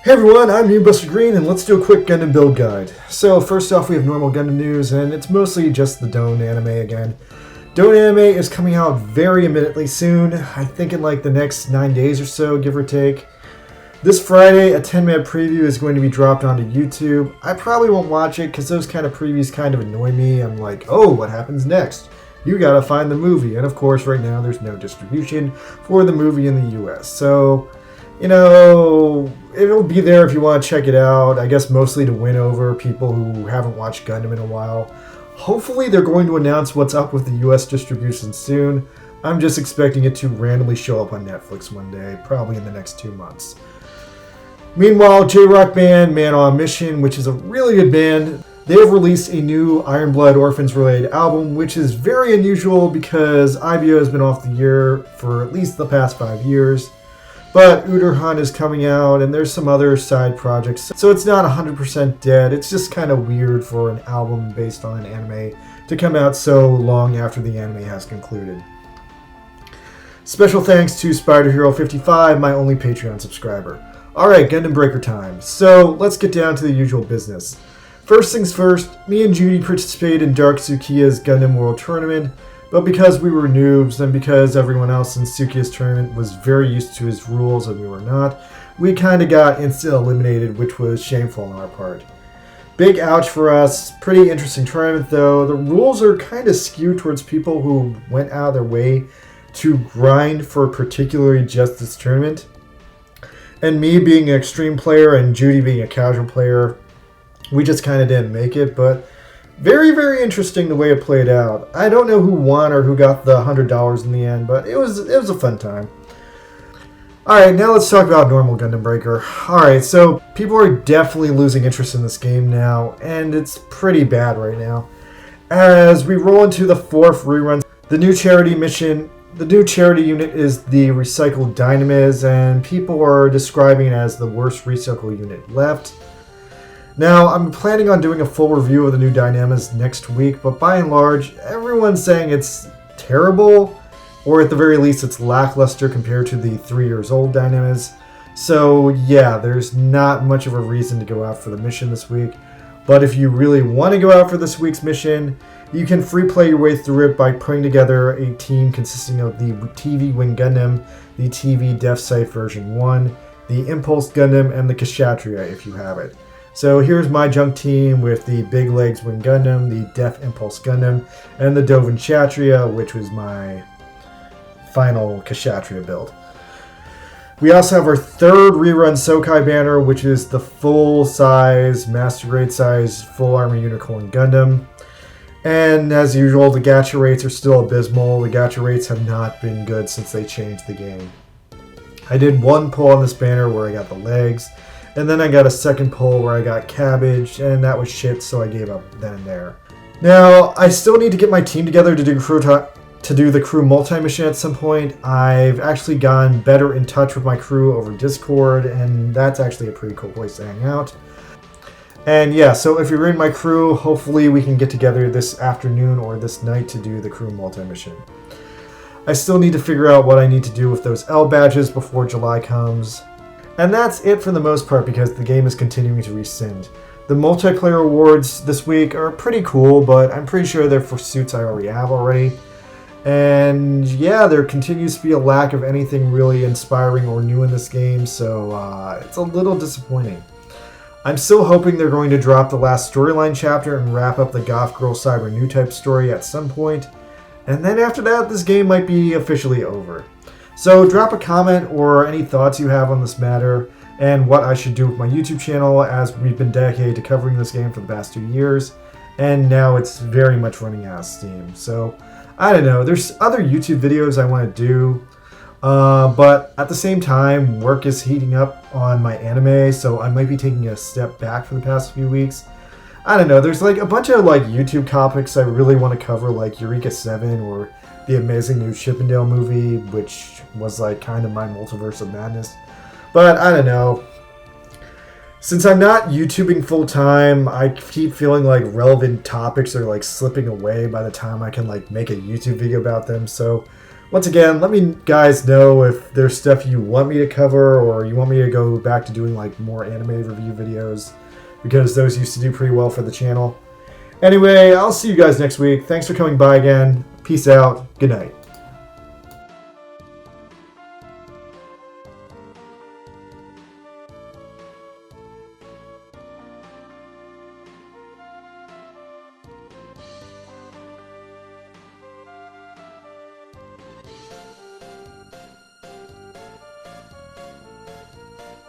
Hey everyone, I'm Buster Green, and let's do a quick Gundam build guide. So first off, we have normal Gundam news, and it's mostly just the Done anime again. Done anime is coming out very imminently soon, I think in like the next 9 days or so, give or take. This Friday, a 10-minute preview is going to be dropped onto YouTube. I probably won't watch it because those kind of previews kind of annoy me. I'm like, oh, what happens next? You gotta find the movie. And of course, right now there's no distribution for the movie in the US. So, you know, it'll be there if you want to check it out. I guess mostly to win over people who haven't watched Gundam in a while. Hopefully they're going to announce what's up with the US distribution soon. I'm just expecting it to randomly show up on Netflix one day, probably in the next 2 months. Meanwhile, J-Rock band Man on Mission, which is a really good band, they have released a new Iron Blood Orphans related album, which is very unusual because IBO has been off the air for at least the past 5 years. But Uderhan is coming out, and there's some other side projects, so it's not 100% dead. It's just kind of weird for an album based on an anime to come out so long after the anime has concluded. Special thanks to SpiderHero55, my only Patreon subscriber. Alright, Gundam Breaker time. So, let's get down to the usual business. First things first, me and Judy participated in Dark Tsukiya's Gundam World Tournament, but because we were noobs and because everyone else in Tsukiya's tournament was very used to his rules and we were not, we kinda got instant eliminated, which was shameful on our part. Big ouch for us. Pretty interesting tournament though. The rules are kinda skewed towards people who went out of their way to grind for particularly just this tournament. And me being an extreme player and Judy being a casual player, we just kind of didn't make it, but very, very interesting the way it played out. I don't know who won or who got the $100 in the end, but it was a fun time. Alright, now let's talk about normal Gundam Breaker. Alright, so people are definitely losing interest in this game now, and it's pretty bad right now. As we roll into the 4th rerun, the new charity mission. The new charity unit is the recycled Dynames, and people are describing it as the worst recycle unit left. Now, I'm planning on doing a full review of the new Dynames next week, but by and large, everyone's saying it's terrible, or at the very least, it's lackluster compared to the 3 years old Dynames. So yeah, there's not much of a reason to go out for the mission this week. But if you really want to go out for this week's mission, you can free play your way through it by putting together a team consisting of the TV Wing Gundam, the TV Def Site version 1, the Impulse Gundam, and the Kshatriya if you have it. So here's my junk team with the Big Legs Wing Gundam, the Def Impulse Gundam, and the Dovin Kshatriya, which was my final Kshatriya build. We also have our 3rd rerun Sokai banner, which is the full-size, Master Grade size, Full Armor Unicorn Gundam. And as usual, the gacha rates are still abysmal. The gacha rates have not been good since they changed the game. I did one pull on this banner where I got the legs, and then I got a second pull where I got cabbage, and that was shit, so I gave up then and there. Now, I still need to get my team together to do the crew multi-mission at some point. I've actually gotten better in touch with my crew over Discord, and that's actually a pretty cool place to hang out. And yeah, so if you're in my crew, hopefully we can get together this afternoon or this night to do the crew multi-mission. I still need to figure out what I need to do with those L badges before July comes. And that's it for the most part because the game is continuing to rescind. The multiplayer awards this week are pretty cool, but I'm pretty sure they're for suits I already have already. And yeah, there continues to be a lack of anything really inspiring or new in this game, so it's a little disappointing. I'm still hoping they're going to drop the last storyline chapter and wrap up the Goth Girl Cyber New Type story at some point. And then after that, this game might be officially over. So drop a comment or any thoughts you have on this matter and what I should do with my YouTube channel, as we've been dedicated to covering this game for the past 2 years. And now it's very much running out of steam. So I don't know, there's other YouTube videos I want to do. But at the same time, work is heating up on my anime, so I might be taking a step back for the past few weeks. I don't know, there's like a bunch of like YouTube topics I really want to cover, like Eureka 7 or the amazing new Chippendale movie, which was like kind of my multiverse of madness. But I don't know. Since I'm not YouTubing full time, I keep feeling like relevant topics are like slipping away by the time I can like make a YouTube video about them. So Once again, let me guys know if there's stuff you want me to cover or you want me to go back to doing like more anime review videos, because those used to do pretty well for the channel. Anyway, I'll see you guys next week. Thanks for coming by again. Peace out. Good night.